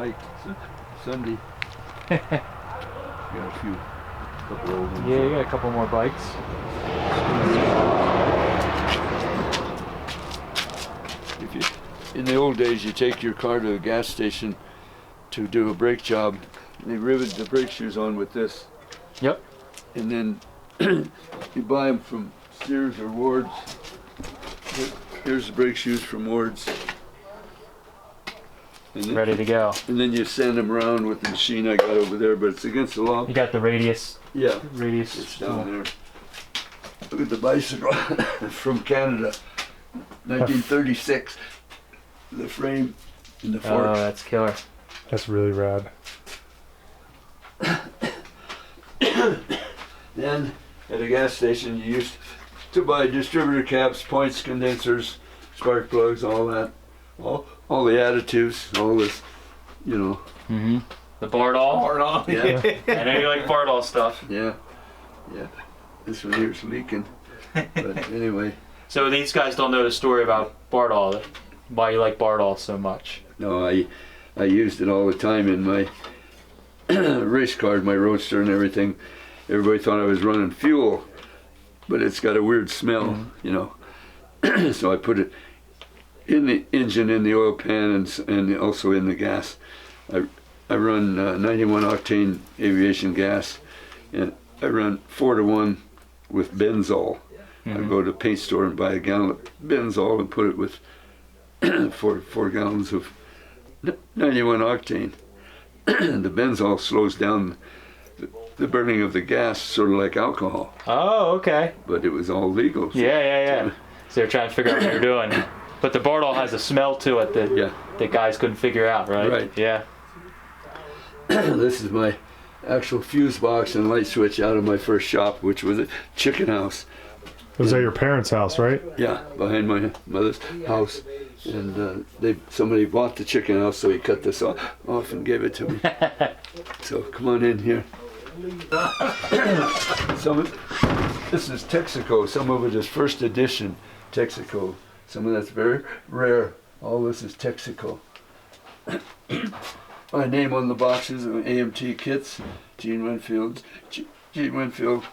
bike Sunday. Got a couple old ones. Yeah, you got a couple more bikes. In the old days, you take your car to a gas station to do a brake job, and they rivet the brake shoes on with this. Yep. And then you buy them from Sears or Ward's. Here's the brake shoes from Ward's. And then, Ready to go. And then you send them around with the machine I got over there, but it's against the law. You got the radius. Yeah. Radius. It's down there. Look at the bicycle from Canada, 1936. The frame and the fork. Oh, that's killer. That's really rad. Then at a gas station, you used to buy distributor caps, points, condensers, spark plugs, all that, all the additives, all this, you know. Mm-hmm. The Bardol. Bardol. Yeah. I know you like Bardol stuff. Yeah. This one here's leaking. But anyway. So these guys don't know the story about Bardol, why you like Bardol so much. No, I used it all the time in my race car, my Roadster and everything. Everybody thought I was running fuel, but it's got a weird smell, you know. So I put it in the engine, in the oil pan, and also in the gas. I run 91 octane aviation gas, and I run 4-to-1 with Benzol. I go to the paint store and buy a gallon of Benzol and put it with 4 gallons of 91 octane. The Benzol slows down the burning of the gas, sort of like alcohol. Oh, okay. But it was all legal. So Yeah. So they're trying to figure out what you're doing. But the Bardol has a smell to it that guys couldn't figure out, right? Right. Yeah. This is my actual fuse box and light switch out of my first shop, which was a chicken house. It was at your parents' house, right? Yeah, behind my mother's house. And somebody bought the chicken house, so he cut this off and gave it to me. So come on in here. This is Texaco. Some of it is first edition Texaco. Some of that's very rare. All this is Texaco. My name on the boxes of AMT kits, Gene Winfield. Gene Winfield,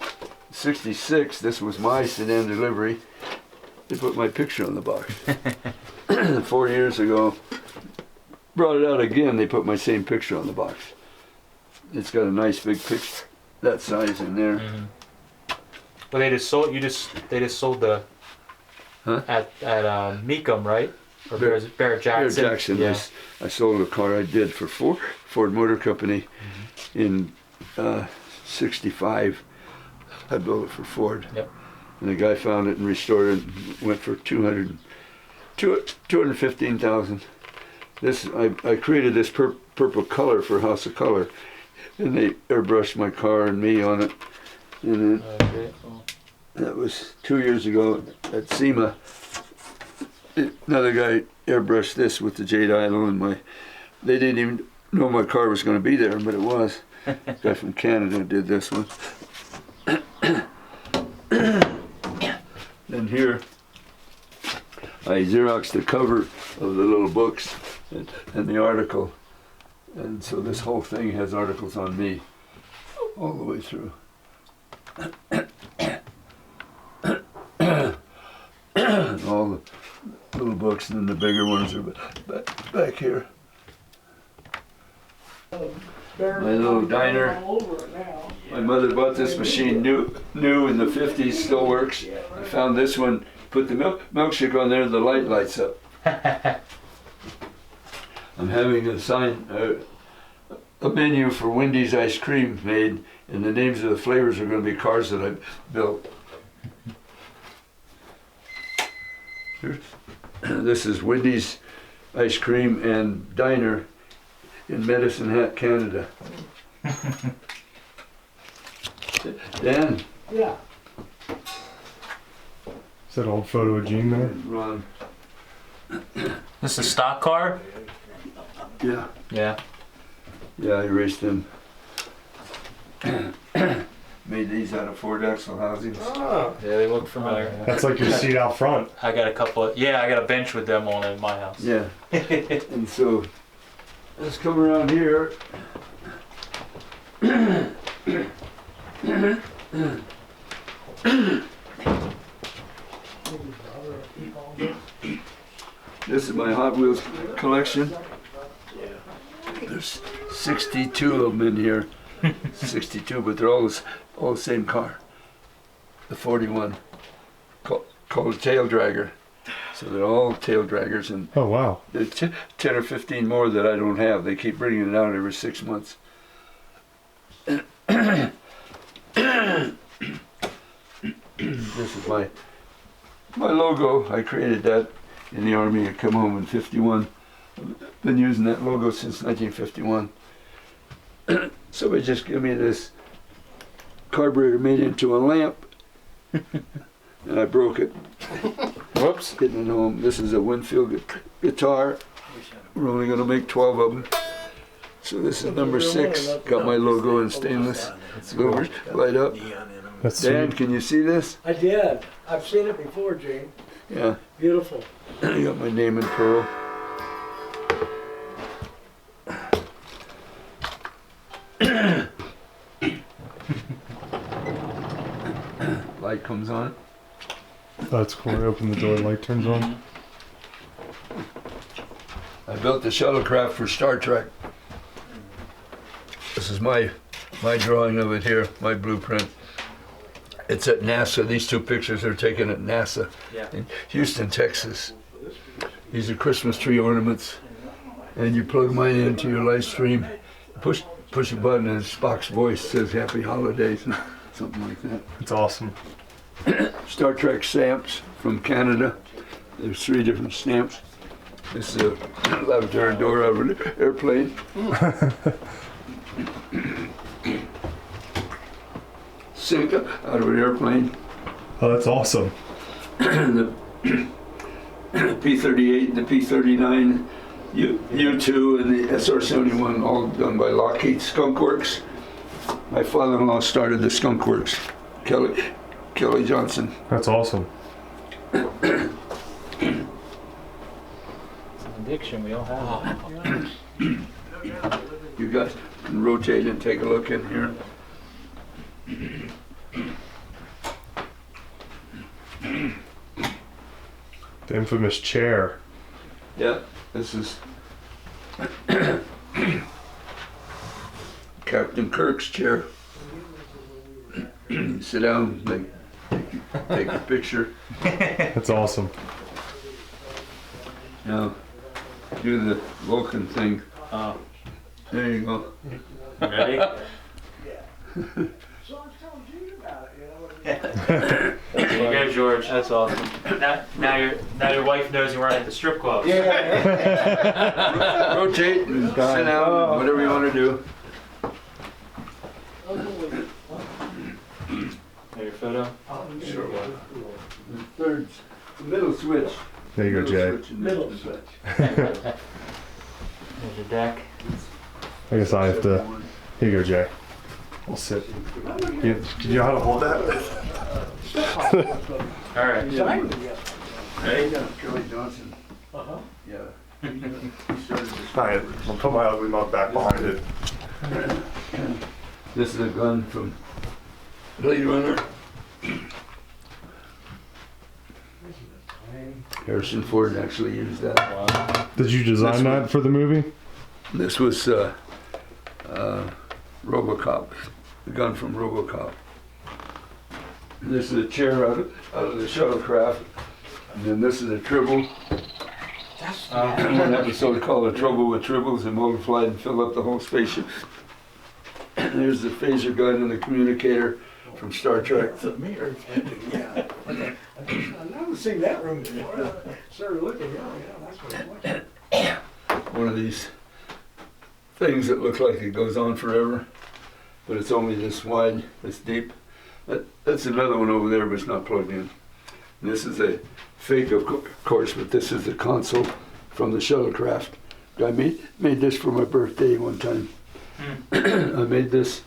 66. This was my sedan delivery. They put my picture on the box. 4 years ago, brought it out again. They put my same picture on the box. It's got a nice big picture, that size in there. Mm-hmm. Well, they just sold. They just sold the. Huh? At Mecum, right? Or Barrett Jackson. Barrett Jackson. Yeah. I sold a car I did for Ford Motor Company in '65. I built it for Ford. Yep. And the guy found it and restored it and went for $215,000. This I created this purple color for House of Color, and they airbrushed my car and me on it. And then that was 2 years ago at SEMA. Another guy airbrushed this with the Jade Idol, and they didn't even know my car was going to be there, but it was. A guy from Canada did this one. Then here, I Xeroxed the cover of the little books and the article. And so this whole thing has articles on me all the way through. All the little books, and then the bigger ones are back here. My little diner. My mother bought this machine new in the 50s, still works. I found this one, put the milkshake on there, and the light lights up. I'm having a menu for Wendy's ice cream made, and the names of the flavors are going to be cars that I built. This is Wendy's ice cream and diner in Medicine Hat, Canada. Dan. Yeah. Is that old photo of Gene there? Ron. This is a stock car? Yeah. Yeah. Yeah, I raced them. Made these out of Ford axle housings. Oh. Yeah, they look familiar. That's like your seat out front. I got a couple of, I got a bench with them on it in my house. Yeah. And so Let's come around here. This is my Hot Wheels collection. There's 62 of them in here. 62, but they're all the same car. The 41, called a tail dragger. So they're all tail draggers, and Oh wow. there's 10 or 15 more that I don't have. They keep bringing it out every 6 months. This is my logo. I created that in the Army. I come home in 51. Been using that logo since 1951. Somebody just gave me this carburetor made into a lamp, and I broke it. Whoops. Getting it home. This is a Winfield guitar. We're only going to make 12 of them. So this is number 6. Got my logo in stainless. Silver light up. That's Dan, sweet. can you see this? I did. I've seen it before, Gene. Yeah. Beautiful. I got my name in pearl. Light comes on. That's cool. I open the door, light turns on. I built the shuttlecraft for Star Trek. This is my drawing of it here, my blueprint. It's at NASA. These 2 pictures are taken at NASA in Houston, Texas. These are Christmas tree ornaments. And you plug mine into your live stream, push a button, and Spock's voice says Happy Holidays, something like that. It's awesome. Star Trek stamps from Canada. There's 3 different stamps. This is a lavatory door out of an airplane. Sink out of an airplane. Oh, that's awesome. The P-38, the P-39, U-2, and the SR-71, all done by Lockheed Skunk Works. My father-in-law started the Skunk Works, Kelly Johnson. That's awesome. It's an addiction we all have. You guys can rotate and take a look in here. The infamous chair. Yeah, this is Captain Kirk's chair. You sit down, take a picture. That's awesome. Now, do the Vulcan thing. Oh, There you go. ready? So I was telling Gene about it, There you go, George. That's awesome. Now your wife knows you weren't at the strip club. Rotate and sit down, whatever you want to do. Your photo. Sure. The third, the middle switch. There you go, Jay. Switch and middle switch. There's your deck. I guess I have to. Here you go, Jay. I'll sit. Did you know how to hold that? All right. Ready? Kelly Johnson. Uh-huh. Yeah. He started this. Alright, I'll put my ugly mug back behind it. This is a gun from Blade Runner. Harrison Ford actually used that. Wow. Did you design that for the movie? This was RoboCop, the gun from RoboCop. And this is a chair out of the shuttlecraft. And then this is a tribble. One episode called A Trouble with Tribbles, and multiplied and filled up the whole spaceship. And there's the phaser gun and the communicator from Star Trek. It's a mirror. Yeah. I've never seen that room before. I started looking, that's what it was. One of these things that look like it goes on forever, but it's only this wide, this deep. That's another one over there, but it's not plugged in. And this is a fake, of course, but this is the console from the shuttlecraft. I made this for my birthday one time. I made this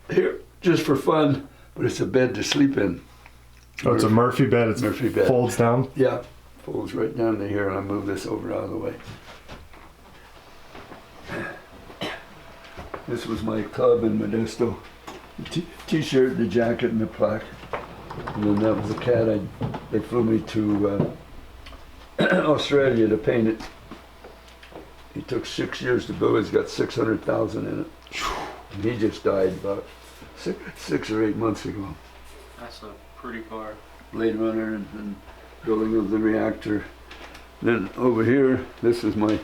here just for fun, but it's a bed to sleep in. Oh, it's a Murphy bed. It Murphy bed. folds down. Yeah, folds right down to here, and I move this over out of the way. This was my club in Modesto. The T-shirt, the jacket, and the plaque. And then that was a cat. They flew me to Australia to paint it. He took 6 years to build it. He's got 600,000 in it. And he just died about six or 8 months ago. That's a pretty car. Blade Runner and building of the reactor. Then over here, this is my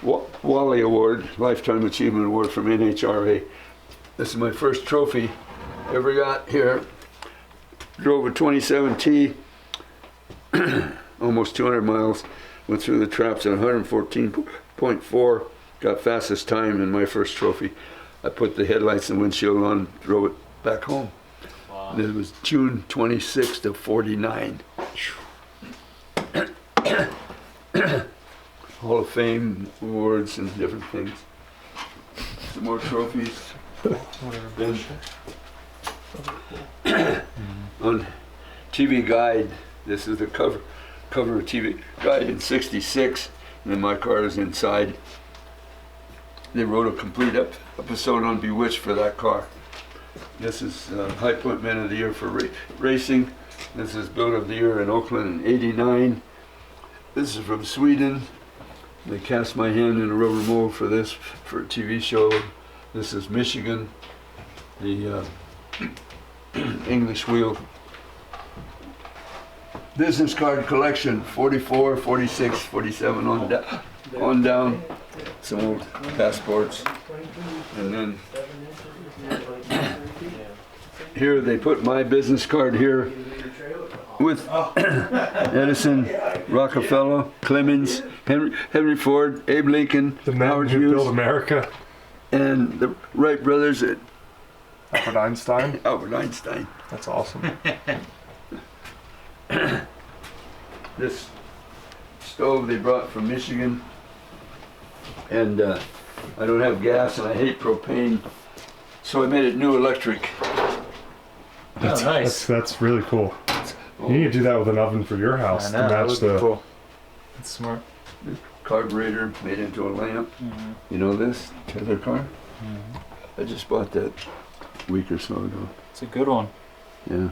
Wally Award, Lifetime Achievement Award from NHRA. This is my first trophy ever got here. Drove a 27T, almost 200 miles, went through the traps at 114.4, got fastest time in my first trophy. I put the headlights and windshield on, drove it back home. Wow. It was June 26th of 49. Hall of Fame awards and different things. Some more trophies. On TV Guide, this is the cover of TV Guide in '66, and then my car is inside. They wrote a complete episode on Bewitched for that car. This is High Point Man of the Year for racing. This is Build of the Year in Oakland in '89. This is from Sweden. They cast my hand in a rubber mold for this, for a TV show. This is Michigan, the English wheel. Business card collection, 44, 46, 47 on down. Some old passports. And then here they put my business card here with Edison, Rockefeller, Clemens, Henry Ford, Abe Lincoln, The man Howard who built Hughes, America. and the Wright brothers at Albert Einstein. Albert Einstein. That's awesome. This stove they brought from Michigan, and I don't have gas and I hate propane, so I made it new electric. Nice. That's really cool. You need to do that with an oven for your house I know, to that match would be the. cool. That's smart. Carburetor made into a lamp. You know this tether car? I just bought that a week or so ago. It's a good one. Yeah.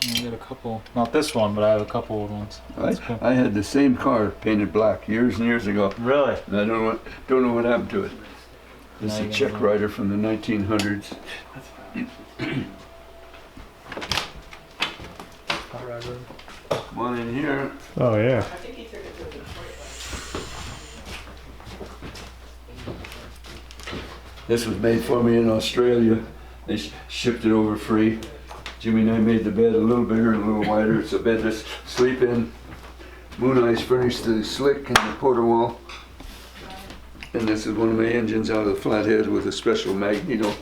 I got a couple, not this one, but I have a couple old ones. That's cool. I had the same car painted black years and years ago, Really? and I don't know what happened to it. This is Now a you Czech gotta- rider from the 1900s. Come on in here. Oh yeah. This was made for me in Australia. They shipped it over free. Jimmy and I made the bed a little bigger and a little wider. It's a bed to sleep in. Moon Eyes furnished the slick and the quarter wall. And this is one of my engines out of the flathead with a special magneto.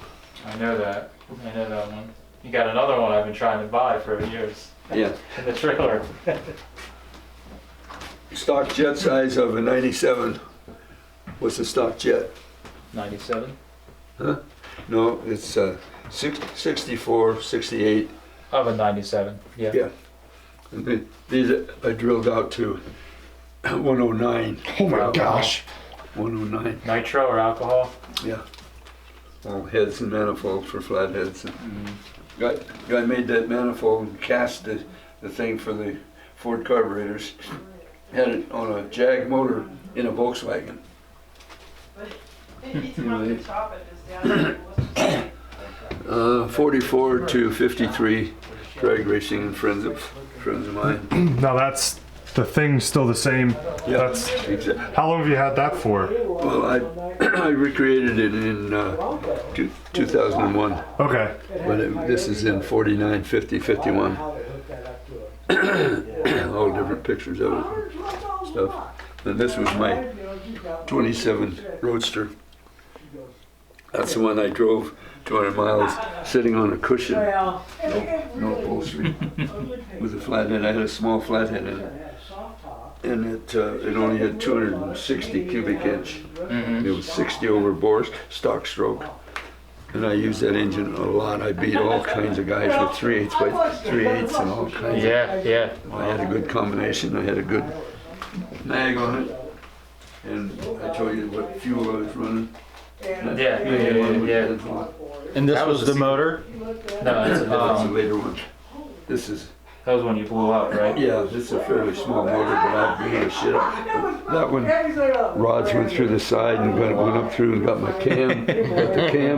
I know that. I know that one. You got another one I've been trying to buy for years. Yeah. In the trailer. Stock jet size of a 97. What's the stock jet? 97? Huh? No, it's 64, 68. Of a 97. Yeah. Yeah. And these I drilled out to 109. Oh my gosh. 109. Nitro or alcohol? Yeah. All heads and manifolds for flatheads. Guy made that manifold and cast the thing for the Ford carburetors. Had it on a Jag motor in a Volkswagen. It's one of the top of this down. 44 to 53 drag racing and friends of mine. Now that's the thing's still the same. Yeah, That's. exactly. How long have you had that for? Well, I recreated it in 2001, Okay. but this is in 49, 50, 51. All different pictures of it and stuff. And this was my 27 Roadster. That's the one I drove 200 miles sitting on a cushion, no upholstery, with a flathead. I had a small flathead in it. And it only had 260 cubic inch. It was 60 over bore stock stroke. And I used that engine a lot. I beat all kinds of guys with 3/8 by 3/8 and all kinds Yeah, yeah. I had a good combination. I had a good mag on it. And I told you what fuel I was running. Yeah. And this That was was the the motor? No, that's That's a later one. This is, that was when you blew up, right? yeah, this is a fairly small motor, but I blew the shit up. That one, rods went through the side and went up through and got my cam,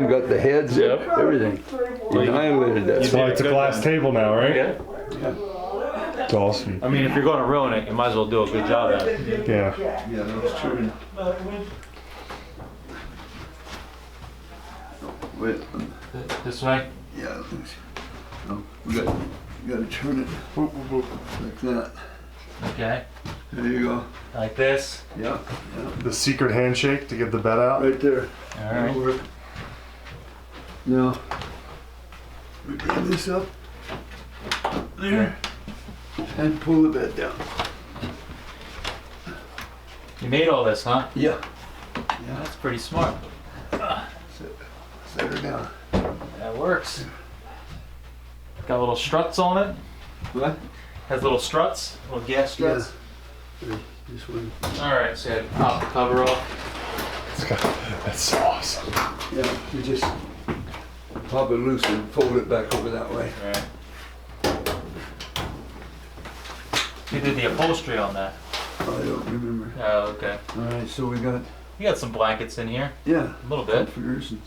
got the heads, Yep. everything. Annihilated that. That's why it's a glass table now, right? Yeah. It's awesome. I mean, if you're going to ruin it, you might as well do a good job at it. Yeah. Yeah, that's true. Wait, This way? yeah, let me see. Oh, we gotta turn it like that. Okay. There you go. Like this? Yeah, The secret handshake to get the bed out. right there. All right. That'll work. Now, we bring this up there and pull the bed down. You made all this, huh? Yeah. That's pretty smart. Set her down. That works. Got little struts on it. What? Has little struts, little gas struts. Yeah. This one. All right, so you pop the cover off. That's so awesome. Yeah, you just pop it loose and fold it back over that way. All right. You did the upholstery on that. I don't remember. Oh, okay. All right, so we got, You got some blankets in here, yeah, a little bit. comforters and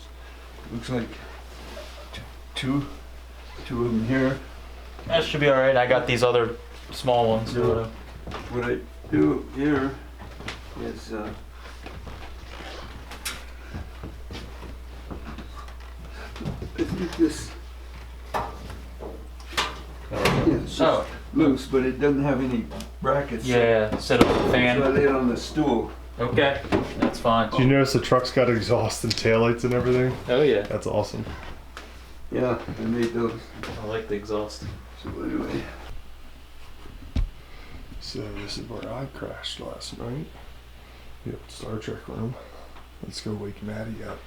looks like two of them here. That should be all right. I got these other small ones. Yeah. What I do here is I think this, yeah, it's just Oh, loose, but it doesn't have any brackets. yeah. Set up the So I fan. lay it on the stool. Okay, that's fine. Do you notice the truck's got exhaust and taillights and everything? Oh yeah. That's awesome. Yeah, I made those. I like the exhaust. So anyway, So this is where I crashed last night. Yep, Star Trek room. Let's go wake Maddie up.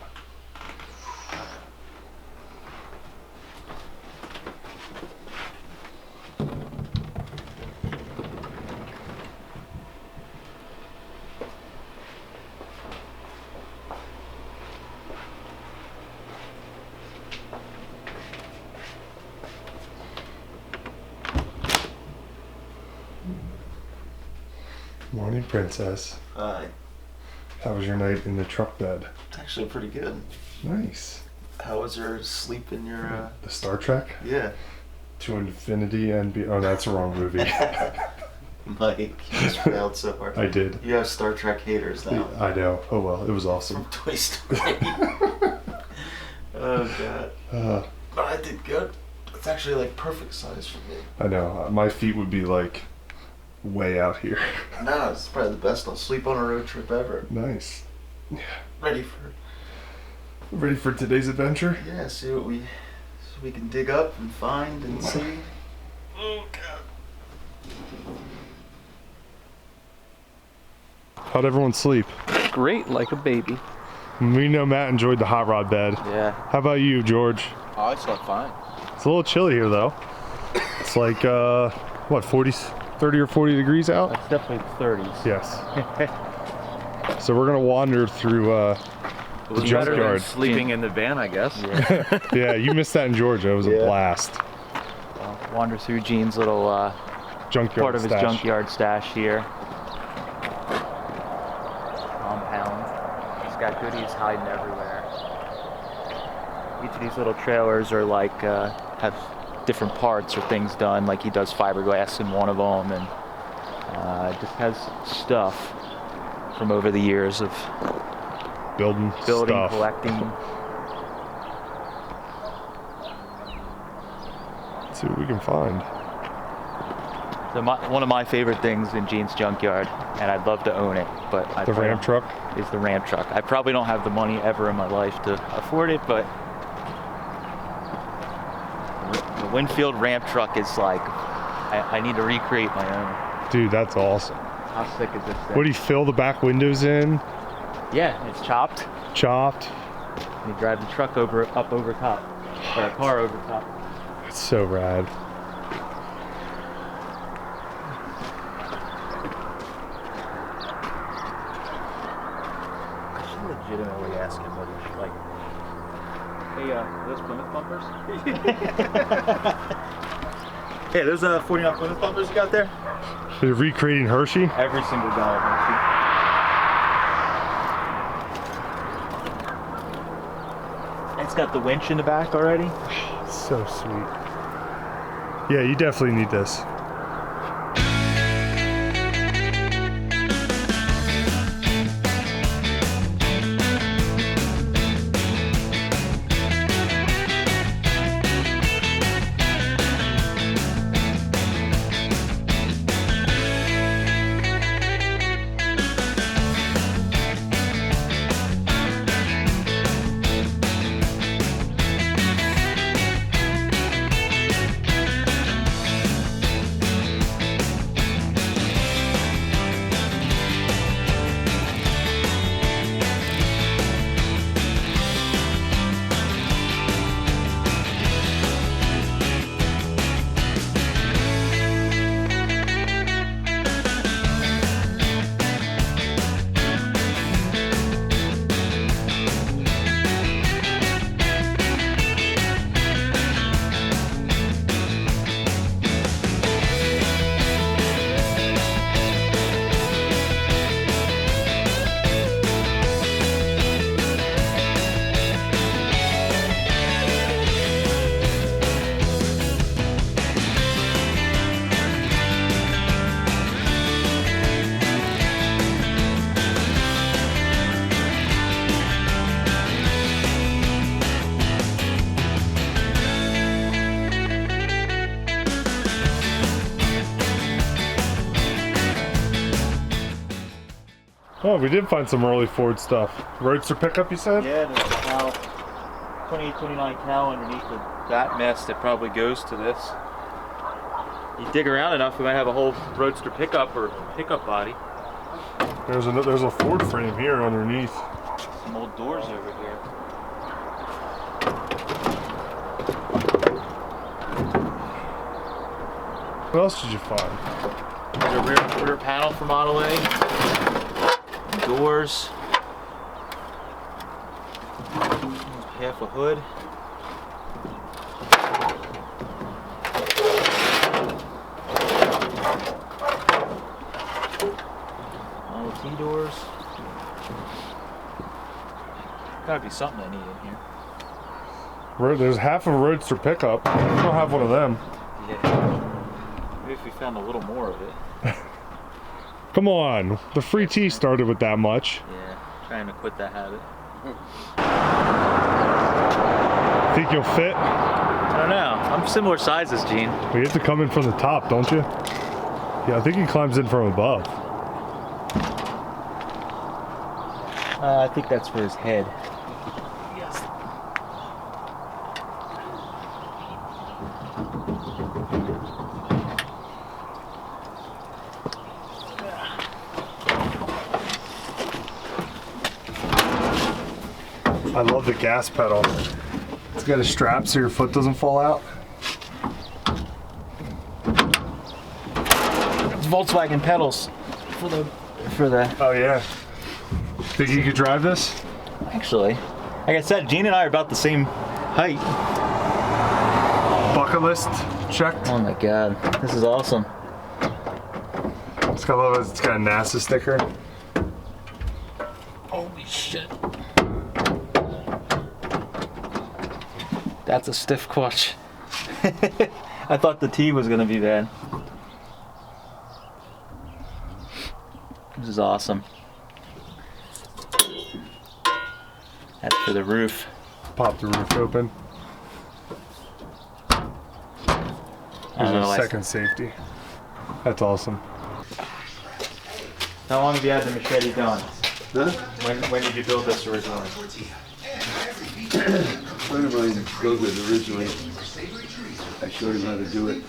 Morning, princess. Hi. How was your night in the truck bed? It's actually pretty good. Nice. How was your sleep in your, The Star Trek? yeah. To Infinity and Beyond. Oh, that's the wrong movie. Mike, you just failed so hard. I did. You have Star Trek haters now. I know. Oh well, it was awesome. From Toy Story. Oh, God. But I did good. It's actually like perfect size for me. I know. My feet would be like way out here. No, it's probably the best. I'll sleep on a road trip ever. Nice. Ready for, Ready for today's adventure? yeah, see what we can dig up and find and see. Oh, God. How'd everyone sleep? Great, like a baby. We know Matt enjoyed the hot rod bed. Yeah. How about you, George? Oh, I slept fine. It's a little chilly here though. It's like, what, 30 or 40 degrees out? That's definitely the 30s. Yes. So we're gonna wander through It was better than junkyard. sleeping in the van, I guess. Yeah, you missed that in Georgia. It was a Yeah. blast. Wander through Gene's little Junkyard part of his stash. junkyard stash here. Compound. He's got goodies hiding everywhere. Each of these little trailers are like have different parts or things done. Like he does fiberglass in one of them, and just has stuff from over the years of Building stuff. collecting. Let's see what we can find. So one of my favorite things in Gene's junkyard, and I'd love to own it, but The ramp truck. is the ramp truck. I probably don't have the money ever in my life to afford it, but the Winfield ramp truck is like, I need to recreate my own. Dude, that's awesome. How sick is this thing? What do you fill the back windows in? Yeah, it's chopped. Chopped. And you drive the truck up over top, or a car over top. It's so rad. should legitimately ask him what he should like. Hey, those Plymouth bumpers? Hey, those 49 Plymouth bumpers you got there? You're recreating Hershey? Every single dollar. It's got the winch in the back already. So sweet. Yeah, you definitely need this. Oh, we did find some early Ford stuff. Roadster pickup, you said? Yeah, there's a cow, 2829 cow underneath that mess that probably goes to this. You dig around enough, we might have a whole Roadster pickup or pickup body. There's a Ford frame here underneath. Some old doors over here. What else did you find? There's a rear panel for Model A. Doors. Half a hood. Model T doors. Gotta be something I need in here. There's half a Roadster pickup. We don't have one of them. Yeah. Maybe if we found a little more of it. Come on, the free tea started with that much. Yeah, trying to quit that habit. Think you'll fit? I don't know. I'm similar sizes, Gene. We have to come in from the top, don't you? Yeah, I think he climbs in from above. I think that's for his head. Yes. I love the gas pedal. It's got a strap so your foot doesn't fall out. Volkswagen pedals for the Oh yeah. Think you could drive this? Actually, like I said, Gene and I are about the same height. Bucket list checked. Oh my god, this is awesome. It's got a NASA sticker. Holy shit. That's a stiff clutch. I thought the T was gonna be bad. This is awesome. That's for the roof. Pop the roof open. There's a second safety. That's awesome. How long have you had the machete done? Huh? When did you build this originally? A friend of mine built it originally. I showed him how to do it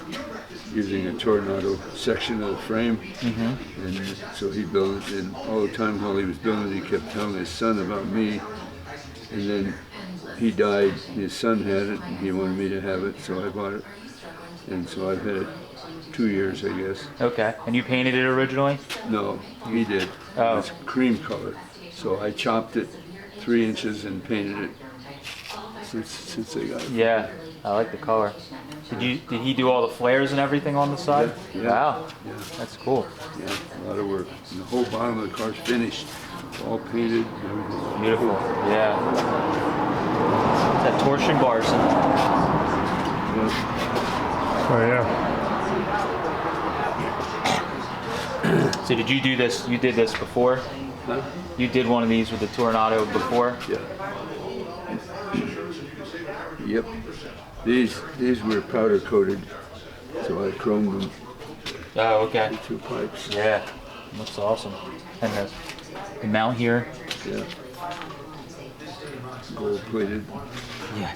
using a tornado section of the frame. And so he built it, and all the time while he was building it, he kept telling his son about me. And then he died, his son had it, and he wanted me to have it, so I bought it. And so I've had it 2 years, I guess. Okay. And you painted it originally? No, he did. Oh. It's cream color. So I chopped it 3 inches and painted it since they got it. Yeah, I like the color. Did he do all the flares and everything on the side? Yeah, yeah. Wow, Yeah, that's cool. yeah, a lot of work. And the whole bottom of the car's finished, all painted and everything. Beautiful. Yeah. That torsion bars. Yeah. Oh yeah. So did you do this? You did this before? Huh? You did one of these with the Tornado before? Yeah. Yep. These were powder coated, so I chromed them, Oh, okay. 2 pipes. Yeah. Looks awesome. And the mount here. Yeah. Gold plated. Yeah,